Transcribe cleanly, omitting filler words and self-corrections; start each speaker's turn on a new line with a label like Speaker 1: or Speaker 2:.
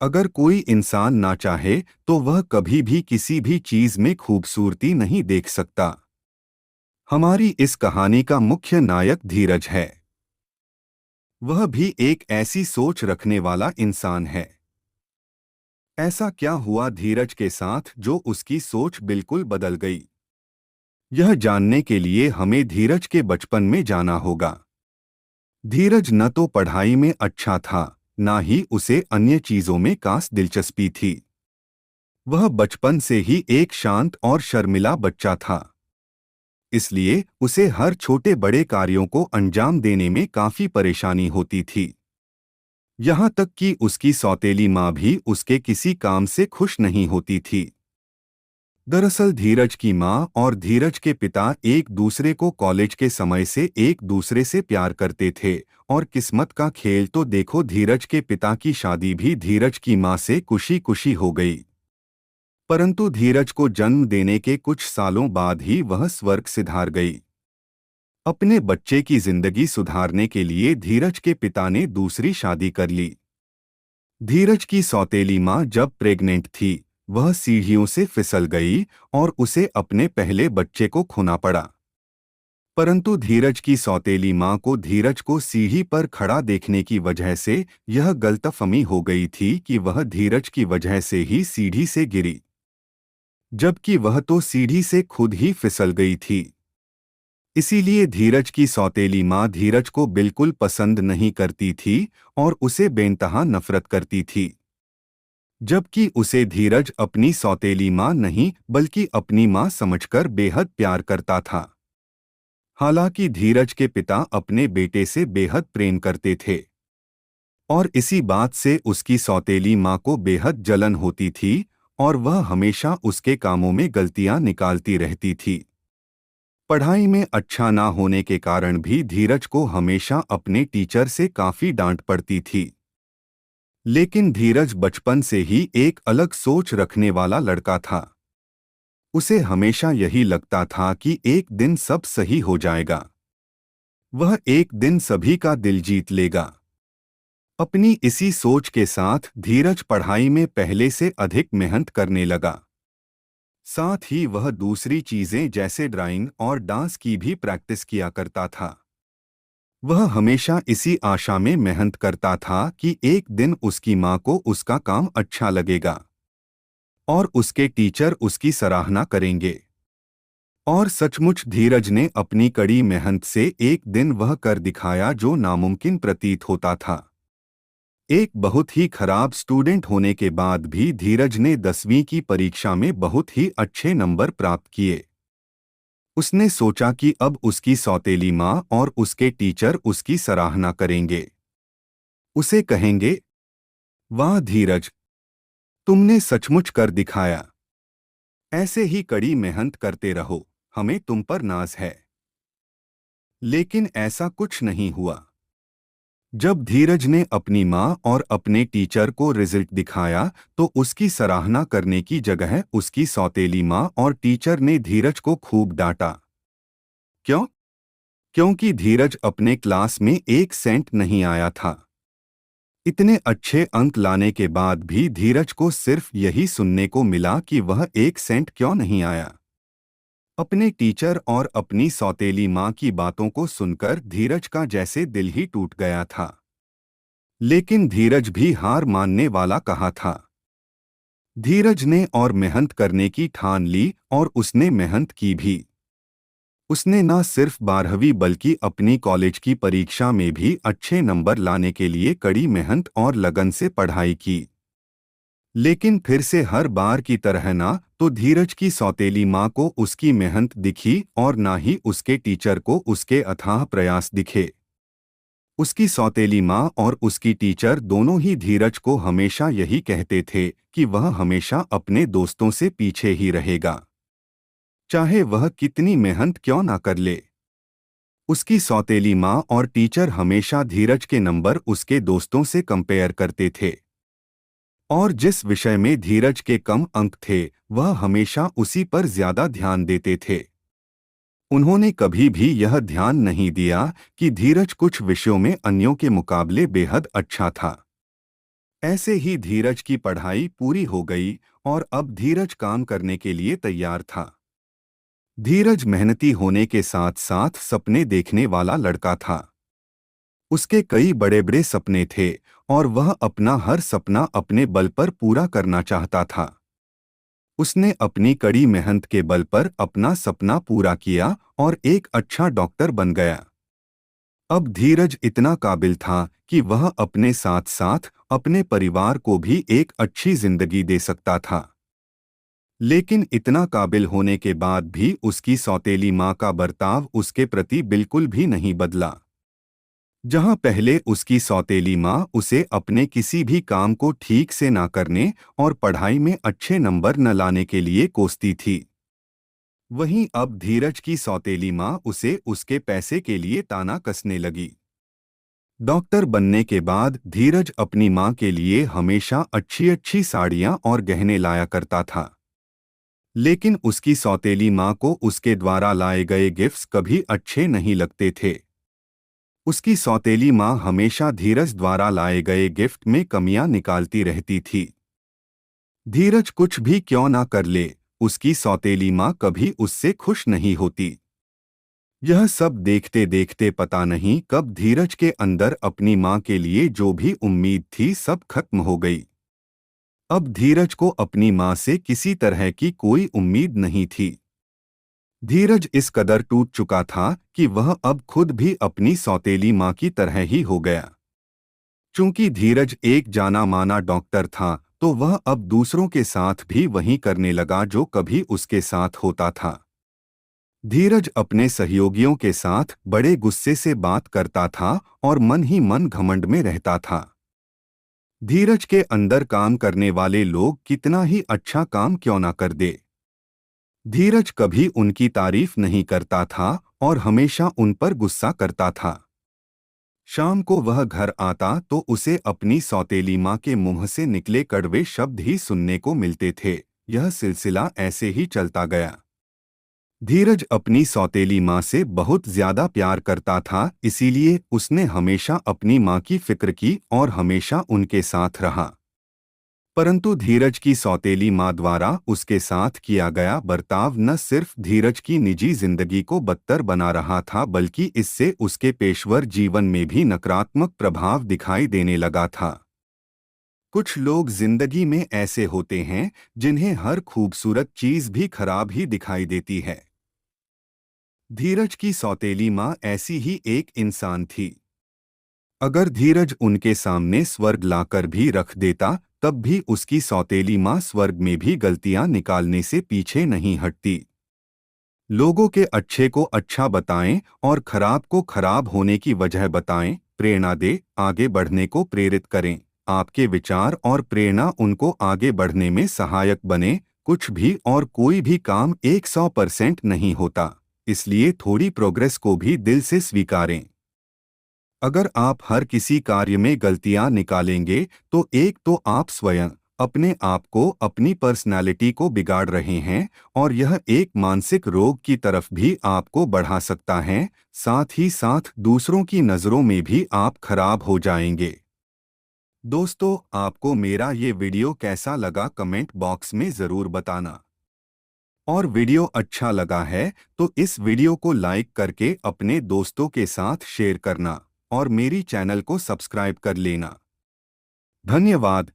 Speaker 1: अगर कोई इंसान ना चाहे तो वह कभी भी किसी भी चीज में खूबसूरती नहीं देख सकता। हमारी इस कहानी का मुख्य नायक धीरज है। वह भी एक ऐसी सोच रखने वाला इंसान है। ऐसा क्या हुआ धीरज के साथ जो उसकी सोच बिल्कुल बदल गई? यह जानने के लिए हमें धीरज के बचपन में जाना होगा। धीरज न तो पढ़ाई में अच्छा था, ना ही उसे अन्य चीजों में खास दिलचस्पी थी। वह बचपन से ही एक शांत और शर्मिला बच्चा था। इसलिए उसे हर छोटे बड़े कार्यों को अंजाम देने में काफी परेशानी होती थी। यहाँ तक कि उसकी सौतेली माँ भी उसके किसी काम से खुश नहीं होती थी। दरअसल धीरज की माँ और धीरज के पिता एक दूसरे को कॉलेज के समय से एक दूसरे से प्यार करते थे। और किस्मत का खेल तो देखो, धीरज के पिता की शादी भी धीरज की माँ से खुशी खुशी हो गई। परंतु धीरज को जन्म देने के कुछ सालों बाद ही वह स्वर्ग सिधार गई। अपने बच्चे की जिंदगी सुधारने के लिए धीरज के पिता ने दूसरी शादी कर ली। धीरज की सौतेली माँ जब प्रेग्नेंट थी, वह सीढ़ियों से फिसल गई और उसे अपने पहले बच्चे को खोना पड़ा। परंतु धीरज की सौतेली माँ को धीरज को सीढ़ी पर खड़ा देखने की वजह से यह गलतफहमी हो गई थी कि वह धीरज की वजह से ही सीढ़ी से गिरी, जबकि वह तो सीढ़ी से खुद ही फिसल गई थी। इसीलिए धीरज की सौतेली माँ धीरज को बिल्कुल पसंद नहीं करती थी और उसे बेइंतहा नफरत करती थी। जबकि उसे धीरज अपनी सौतेली माँ नहीं बल्कि अपनी माँ समझकर बेहद प्यार करता था। हालांकि धीरज के पिता अपने बेटे से बेहद प्रेम करते थे और इसी बात से उसकी सौतेली माँ को बेहद जलन होती थी और वह हमेशा उसके कामों में गलतियां निकालती रहती थी। पढ़ाई में अच्छा ना होने के कारण भी धीरज को हमेशा अपने टीचर से काफी डांट पड़ती थी। लेकिन धीरज बचपन से ही एक अलग सोच रखने वाला लड़का था। उसे हमेशा यही लगता था कि एक दिन सब सही हो जाएगा। वह एक दिन सभी का दिल जीत लेगा। अपनी इसी सोच के साथ धीरज पढ़ाई में पहले से अधिक मेहनत करने लगा। साथ ही वह दूसरी चीजें जैसे ड्राइंग और डांस की भी प्रैक्टिस किया करता था। वह हमेशा इसी आशा में मेहनत करता था कि एक दिन उसकी माँ को उसका काम अच्छा लगेगा और उसके टीचर उसकी सराहना करेंगे। और सचमुच धीरज ने अपनी कड़ी मेहनत से एक दिन वह कर दिखाया जो नामुमकिन प्रतीत होता था। एक बहुत ही खराब स्टूडेंट होने के बाद भी धीरज ने 10वीं की परीक्षा में बहुत ही अच्छे नंबर प्राप्त किए। उसने सोचा कि अब उसकी सौतेली माँ और उसके टीचर उसकी सराहना करेंगे। उसे कहेंगे, वाह धीरज, तुमने सचमुच कर दिखाया। ऐसे ही कड़ी मेहनत करते रहो, हमें तुम पर नाज है। लेकिन ऐसा कुछ नहीं हुआ। जब धीरज ने अपनी माँ और अपने टीचर को रिजल्ट दिखाया तो उसकी सराहना करने की जगह उसकी सौतेली माँ और टीचर ने धीरज को खूब डांटा। क्यों? क्योंकि धीरज अपने क्लास में एक सेंट नहीं आया था। इतने अच्छे अंक लाने के बाद भी धीरज को सिर्फ यही सुनने को मिला कि वह एक सेंट क्यों नहीं आया। अपने टीचर और अपनी सौतेली माँ की बातों को सुनकर धीरज का जैसे दिल ही टूट गया था। लेकिन धीरज भी हार मानने वाला कहाँ था। धीरज ने और मेहनत करने की ठान ली और उसने मेहनत की भी। उसने न सिर्फ 12वीं बल्कि अपनी कॉलेज की परीक्षा में भी अच्छे नंबर लाने के लिए कड़ी मेहनत और लगन से पढ़ाई की। लेकिन फिर से हर बार की तरह ना तो धीरज की सौतेली माँ को उसकी मेहनत दिखी और ना ही उसके टीचर को उसके अथाह प्रयास दिखे। उसकी सौतेली माँ और उसकी टीचर दोनों ही धीरज को हमेशा यही कहते थे कि वह हमेशा अपने दोस्तों से पीछे ही रहेगा, चाहे वह कितनी मेहनत क्यों ना कर ले। उसकी सौतेली माँ और टीचर हमेशा धीरज के नंबर उसके दोस्तों से कंपेयर करते थे और जिस विषय में धीरज के कम अंक थे वह हमेशा उसी पर ज्यादा ध्यान देते थे। उन्होंने कभी भी यह ध्यान नहीं दिया कि धीरज कुछ विषयों में अन्यों के मुकाबले बेहद अच्छा था। ऐसे ही धीरज की पढ़ाई पूरी हो गई और अब धीरज काम करने के लिए तैयार था। धीरज मेहनती होने के साथ साथ सपने देखने वाला लड़का था। उसके कई बड़े बड़े सपने थे और वह अपना हर सपना अपने बल पर पूरा करना चाहता था। उसने अपनी कड़ी मेहनत के बल पर अपना सपना पूरा किया और एक अच्छा डॉक्टर बन गया। अब धीरज इतना काबिल था कि वह अपने साथ साथ अपने परिवार को भी एक अच्छी जिंदगी दे सकता था। लेकिन इतना काबिल होने के बाद भी उसकी सौतेली माँ का बर्ताव उसके प्रति बिल्कुल भी नहीं बदला। जहाँ पहले उसकी सौतेली माँ उसे अपने किसी भी काम को ठीक से ना करने और पढ़ाई में अच्छे नंबर न लाने के लिए कोसती थी, वहीं अब धीरज की सौतेली माँ उसे उसके पैसे के लिए ताना कसने लगी। डॉक्टर बनने के बाद धीरज अपनी माँ के लिए हमेशा अच्छी अच्छी साड़ियाँ और गहने लाया करता था। लेकिन उसकी सौतेली माँ को उसके द्वारा लाए गए गिफ्ट्स कभी अच्छे नहीं लगते थे। उसकी सौतेली माँ हमेशा धीरज द्वारा लाए गए गिफ्ट में कमियां निकालती रहती थी। धीरज कुछ भी क्यों ना कर ले, उसकी सौतेली माँ कभी उससे खुश नहीं होती। यह सब देखते देखते पता नहीं कब धीरज के अंदर अपनी माँ के लिए जो भी उम्मीद थी सब खत्म हो गई। अब धीरज को अपनी माँ से किसी तरह की कोई उम्मीद नहीं थी। धीरज इस कदर टूट चुका था कि वह अब खुद भी अपनी सौतेली माँ की तरह ही हो गया। चूंकि धीरज एक जाना माना डॉक्टर था, तो वह अब दूसरों के साथ भी वही करने लगा जो कभी उसके साथ होता था। धीरज अपने सहयोगियों के साथ बड़े गुस्से से बात करता था और मन ही मन घमंड में रहता था। धीरज के अंदर काम करने वाले लोग कितना ही अच्छा काम क्यों ना कर दे, धीरज कभी उनकी तारीफ नहीं करता था और हमेशा उन पर गुस्सा करता था। शाम को वह घर आता तो उसे अपनी सौतेली माँ के मुंह से निकले कड़वे शब्द ही सुनने को मिलते थे। यह सिलसिला ऐसे ही चलता गया। धीरज अपनी सौतेली माँ से बहुत ज्यादा प्यार करता था, इसीलिए उसने हमेशा अपनी माँ की फिक्र की और हमेशा उनके साथ रहा। परंतु धीरज की सौतेली माँ द्वारा उसके साथ किया गया बर्ताव न सिर्फ धीरज की निजी जिंदगी को बदतर बना रहा था, बल्कि इससे उसके पेशेवर जीवन में भी नकारात्मक प्रभाव दिखाई देने लगा था। कुछ लोग जिंदगी में ऐसे होते हैं जिन्हें हर खूबसूरत चीज भी खराब ही दिखाई देती है। धीरज की सौतेली माँ ऐसी ही एक इंसान थी। अगर धीरज उनके सामने स्वर्ग लाकर भी रख देता, तब भी उसकी सौतेली माँ स्वर्ग में भी गलतियां निकालने से पीछे नहीं हटती। लोगों के अच्छे को अच्छा बताएं और खराब को खराब होने की वजह बताएं, प्रेरणा दे, आगे बढ़ने को प्रेरित करें। आपके विचार और प्रेरणा उनको आगे बढ़ने में सहायक बने। कुछ भी और कोई भी काम 100% नहीं होता, इसलिए थोड़ी प्रोग्रेस को भी दिल से स्वीकारें। अगर आप हर किसी कार्य में गलतियां निकालेंगे तो एक तो आप स्वयं अपने आप को, अपनी पर्सनालिटी को बिगाड़ रहे हैं और यह एक मानसिक रोग की तरफ भी आपको बढ़ा सकता है। साथ ही साथ दूसरों की नज़रों में भी आप खराब हो जाएंगे। दोस्तों, आपको मेरा ये वीडियो कैसा लगा कमेंट बॉक्स में ज़रूर बताना। और वीडियो अच्छा लगा है तो इस वीडियो को लाइक करके अपने दोस्तों के साथ शेयर करना और मेरी चैनल को सब्सक्राइब कर लेना। धन्यवाद।